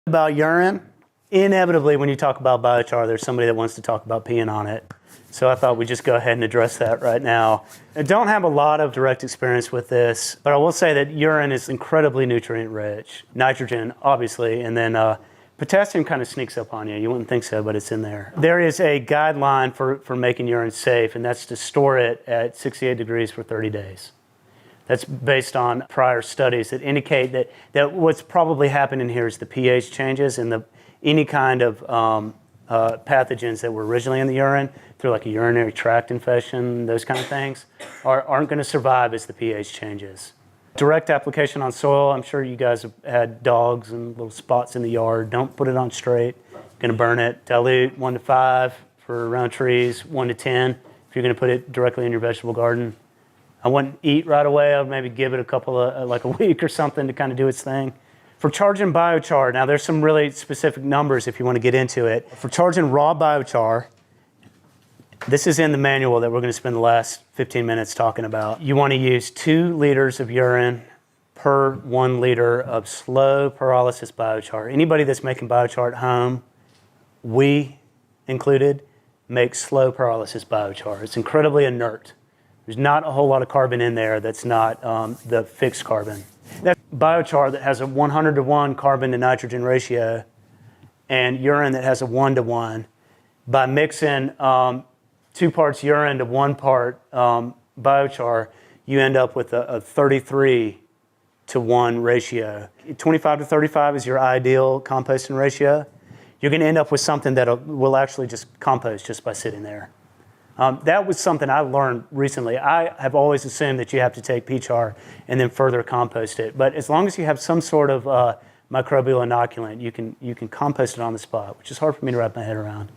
About urine, inevitably when you talk about biochar, there's somebody that wants to talk about peeing on it. So I thought we'd just go ahead and address that right now. I don't have a lot of direct experience with this, but I will say that urine is incredibly nutrient rich. Nitrogen, obviously, and then potassium kind of sneaks up on you. You wouldn't think so, but it's in there. There is a guideline for making urine safe, and that's to store it at 68 degrees for 30 days. That's based on prior studies that indicate that what's probably happening here is the pH changes and any kind of pathogens that were originally in the urine through like a urinary tract infection, those kind of things, aren't going to survive as the pH changes. Direct application on soil, I'm sure you guys have had dogs and little spots in the yard. Don't put it on straight. You're going to burn it. Dilute 1 to 5 for around trees, 1 to 10 if you're going to put it directly in your vegetable garden. I wouldn't eat right away. I would maybe give it a couple of, like a week or something to kind of do its thing. For charging biochar, now there's some really specific numbers if you want to get into it. For charging raw biochar, this is in the manual that we're going to spend the last 15 minutes talking about. You want to use 2 liters of urine per 1 liter of slow pyrolysis biochar. Anybody that's making biochar at home, we included, make slow pyrolysis biochar. It's incredibly inert. There's not a whole lot of carbon in there that's not the fixed carbon. That's biochar that has a 100-to-1 carbon to nitrogen ratio and urine that has a 1-to-1. By mixing 2 parts urine to 1 part biochar, you end up with a 33-to-1 ratio. 25 to 35 is your ideal composting ratio. You're going to end up with something that will actually just compost just by sitting there. That was something I learned recently. I have always assumed that you have to take Biochar and then further compost it. But as long as you have some sort of microbial inoculant, you can compost it on the spot, which is hard for me to wrap my head around.